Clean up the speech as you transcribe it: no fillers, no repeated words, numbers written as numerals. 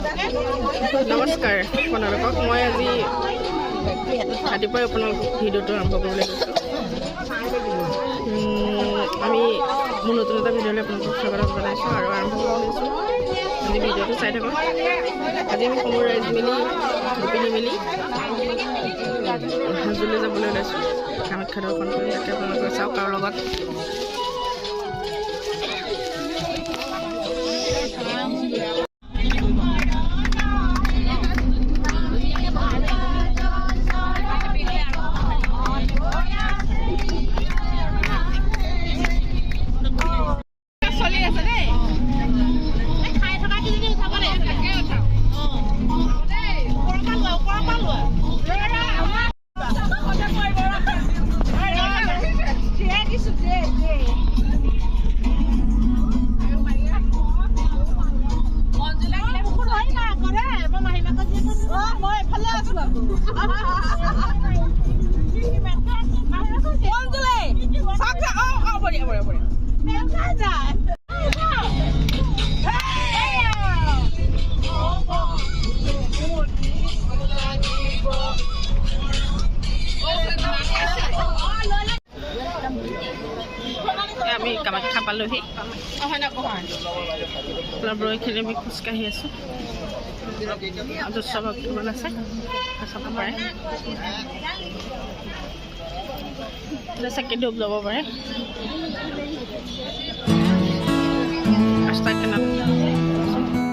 নমস্কাৰ আপোনালোকক মই আজি ৰাতিপুৱাই আপোনালোকক ভিডিঅ'টো আৰম্ভ কৰিবলৈ লৈছোঁ। আমি মোৰ নতুন এটা ভিডিঅ'লৈ আপোনালোকক স্বাগতম জনাইছোঁ আৰু আৰম্ভ কৰিবলৈ লৈছোঁ। আজি ভিডিঅ'টো চাই থাকক। আজি আমি সমূহ ৰাইজ মিলি গোপিনী মিলি হাজোলৈ যাবলৈ ওলাইছোঁ। কামাখ্যা দৰ্শন কৰি তাতে আপোনালোকে চাওক আৰু লগত আমি কামাখ্যা পালোহি। এইখিনি আমি খোজকাঢ়ি আছোঁ। যজ্ঞ ভক্তমান আছে চাব পাৰে, চাকি ধূপ ল'ব পাৰে। ৰাস্তা কিনাৰত